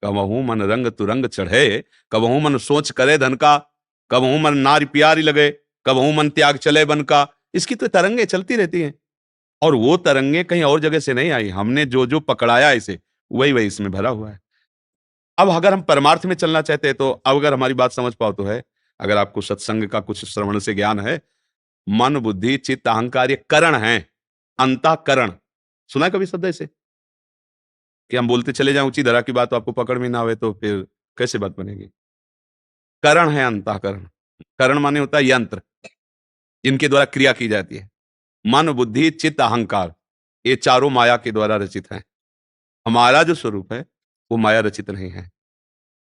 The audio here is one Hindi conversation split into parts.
कबहू मन रंग तुरंग चढ़े, कबहू मन सोच करे धन का, कबहू मन नारी प्यारी लगे, कबहू मन त्याग चले बन का। इसकी तो तरंगे चलती रहती हैं, और वो तरंगे कहीं और जगह से नहीं आई, हमने जो जो पकड़ाया इसे वही वही इसमें भरा हुआ है। अब अगर हम परमार्थ में चलना चाहते हैं तो अब अगर हमारी बात समझ पाओ तो है, अगर आपको सत्संग का कुछ श्रवण से ज्ञान है, मन बुद्धि चित्त अहंकार ये करण है, अंतःकरण। सुना है कभी शब्द ऐसे कि हम बोलते चले जाएं ऊंची धरा की बात तो आपको पकड़ में ना आवे तो फिर कैसे बात बनेगी? करण है अंतःकरण। करण माने होता है यंत्र, इनके द्वारा क्रिया की जाती है। मन बुद्धि चित्त अहंकार ये चारों माया के द्वारा रचित हैं। हमारा जो स्वरूप है वो माया रचित नहीं है,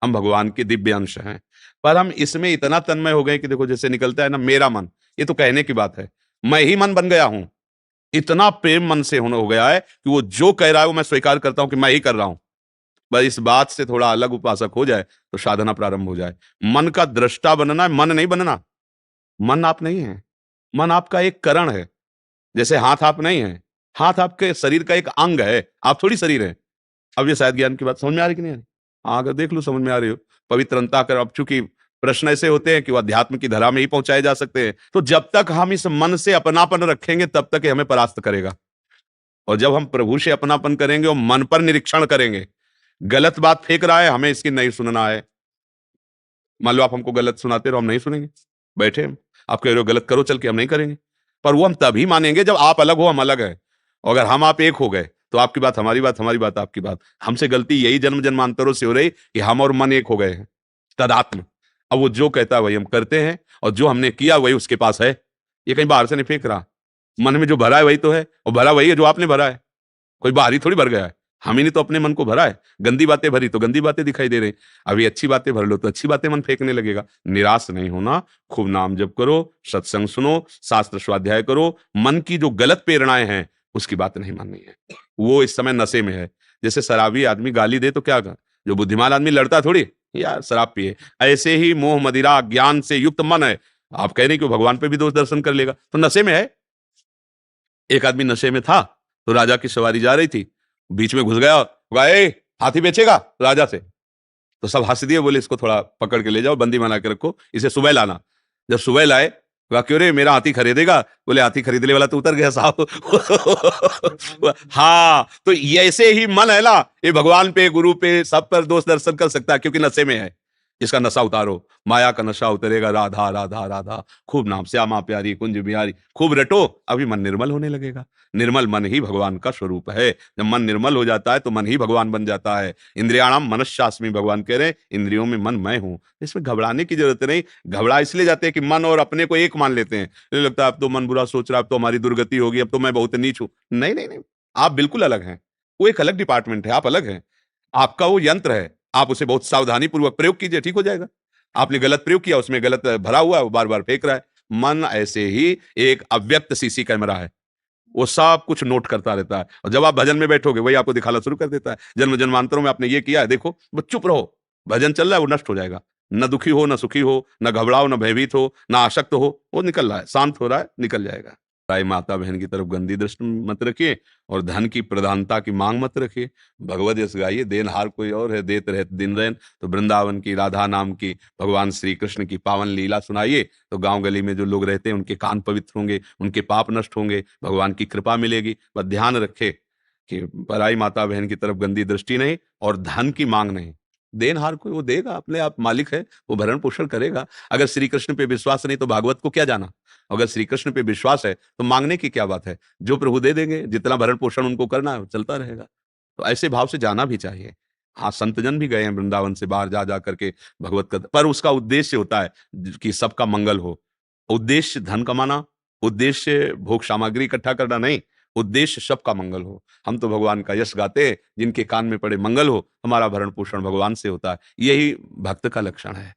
हम भगवान के दिव्य अंश हैं। पर हम इसमें इतना तन्मय हो गए कि देखो जैसे निकलता है ना मेरा मन, ये तो कहने की बात है, मैं ही मन बन गया हूं। इतना प्रेम मन से होने हो गया है कि वो जो कह रहा है वो मैं स्वीकार करता हूं कि मैं ही कर रहा हूं। बस इस बात से थोड़ा अलग उपासक हो जाए तो साधना प्रारंभ हो जाए। मन का दृष्टा बनना है, मन नहीं बनना। मन आप नहीं है, मन आपका एक करण है। जैसे हाथ आप नहीं है, हाथ आपके शरीर का एक अंग है, आप थोड़ी शरीर है। अब ये शायद ज्ञान की बात समझ में आ रही कि नहीं आ रही? हाँ, अगर देख लो समझ में आ रही हो। पवित्र अंतःकरण, अब चूंकि प्रश्न ऐसे होते हैं कि वो अध्यात्म की धरा में ही पहुंचाए जा सकते हैं, तो जब तक हम इस मन से अपनापन रखेंगे तब तक ये हमें परास्त करेगा। और जब हम प्रभु से अपनापन करेंगे और मन पर निरीक्षण करेंगे, गलत बात फेंक रहा है हमें इसकी नहीं सुनना है। मान लो आप हमको गलत सुनाते रहो, हम नहीं सुनेंगे, बैठे हम। आप कह रहे हो गलत करो चल के, हम नहीं करेंगे। पर वो हम तभी मानेंगे जब आप अलग हो हम अलग है। और अगर हम आप एक हो गए तो आपकी बात हमारी बात, हमारी बात आपकी बात। हमसे गलती यही जन्म जन्मांतरों से हो रही कि हम और मन एक हो गए हैं, तदात्म। अब वो जो कहता है वही हम करते हैं, और जो हमने किया वही उसके पास है। ये कहीं बाहर से नहीं फेंक रहा, मन में जो भरा है वही तो है, और भरा वही है जो आपने भरा है। कोई बाहरी थोड़ी भर गया है, हम ही ने तो अपने मन को भरा है। गंदी बातें भरी तो गंदी बातें दिखाई दे रही। अभी अच्छी बातें भर लो तो अच्छी बातें मन फेंकने लगेगा। निराश नहीं होना, खूब नाम जप करो, सत्संग सुनो, शास्त्र स्वाध्याय करो। मन की जो गलत प्रेरणाएं हैं उसकी बात नहीं माननी है। वो इस समय नशे में है। जैसे शराबी आदमी गाली दे तो क्या कर, जो बुद्धिमान आदमी लड़ता थोड़ी यार शराब पिए। ऐसे ही मोह मदिरा ज्ञान से युक्त मन है, आप कह रहे कि भगवान पे भी दोष दर्शन कर लेगा, तो नशे में है। एक आदमी नशे में था तो राजा की सवारी जा रही थी, बीच में घुस गया, कहा, "ए, हाथी बेचेगा?" राजा से। तो सब हंस दिए, बोले इसको थोड़ा पकड़ के ले जाओ, बंदी बना के रखो, इसे सुबह लाना। जब सुबह लाए, कहा क्यों रे मेरा हाथी खरीदेगा? बोले हाथी खरीदने वाला तो उतर गया साहब। हाँ, तो ये ऐसे ही मन है ना, ये भगवान पे गुरु पे सब पर दोष दर्शन कर सकता है क्योंकि नशे में है। इसका नशा उतारो, माया का नशा उतरेगा। राधा राधा राधा, खूब नाम, श्यामा प्यारी कुंज बिहारी, खूब रटो, अभी मन निर्मल होने लगेगा। निर्मल मन ही भगवान का स्वरूप है। जब मन निर्मल हो जाता है तो मन ही भगवान बन जाता है। इंद्रियाणाम मनश्चास्मि, भगवान कह रहे हैं इंद्रियों में मन मैं हूं। इसमें घबराने की जरूरत नहीं। घबरा इसलिए जाते हैं कि मन और अपने को एक मान लेते हैं। ये लगता है अब तो मन बुरा सोच रहा है, अब तो हमारी दुर्गति होगी, अब तो मैं बहुत नीच हूं। नहीं नहीं नहीं, आप बिल्कुल अलग हैं। वो एक अलग डिपार्टमेंट है, आप अलग हैं। आपका वो यंत्र है, आप उसे बहुत सावधानी पूर्वक प्रयोग कीजिए, ठीक हो जाएगा। आपने गलत प्रयोग किया, उसमें गलत भरा हुआ है, वो बार बार फेंक रहा है। मन ऐसे ही एक अव्यक्त सीसी कैमरा है, वो सब कुछ नोट करता रहता है। और जब आप भजन में बैठोगे वही आपको दिखाना शुरू कर देता है, जन्म जन्मांतरों में आपने ये किया है, देखो। बस चुप रहो, भजन चल रहा है वो नष्ट हो जाएगा। न दुखी हो, न सुखी हो, न घबराओ, न भयभीत हो, न आसक्त हो, वो निकल रहा है, शांत हो रहा है, निकल जाएगा। राय माता बहन की तरफ गंदी दृष्टि मत रखिए, और धन की प्रधानता की मांग मत रखिए। भगवत यश गाइए, देनहार कोई और है, देत रहत दिन रैन। तो वृंदावन की राधा नाम की, भगवान श्री कृष्ण की पावन लीला सुनाइए, तो गांव गली में जो लोग रहते हैं उनके कान पवित्र होंगे, उनके पाप नष्ट होंगे, भगवान की कृपा मिलेगी। बस ध्यान रखे कि पराई माता बहन की तरफ गंदी दृष्टि नहीं, और धन की मांग नहीं। देनहार कोई, वो देगा, अपने आप मालिक है, वो भरण पोषण करेगा। अगर श्री कृष्ण पे विश्वास नहीं तो भागवत को क्या जाना। अगर श्री कृष्ण पे विश्वास है तो मांगने की क्या बात है, जो प्रभु दे देंगे, जितना भरण पोषण उनको करना है वो चलता रहेगा। तो ऐसे भाव से जाना भी चाहिए। हाँ, संतजन भी गए हैं वृंदावन से बाहर जा जा करके भगवत का, पर उसका उद्देश्य होता है कि सबका मंगल हो। उद्देश्य धन कमाना, उद्देश्य भोग सामग्री इकट्ठा करना नहीं, उद्देश्य सबका मंगल हो। हम तो भगवान का यश गाते हैं, जिनके कान में पड़े मंगल हो, हमारा भरण पोषण भगवान से होता है। यही भक्त का लक्षण है।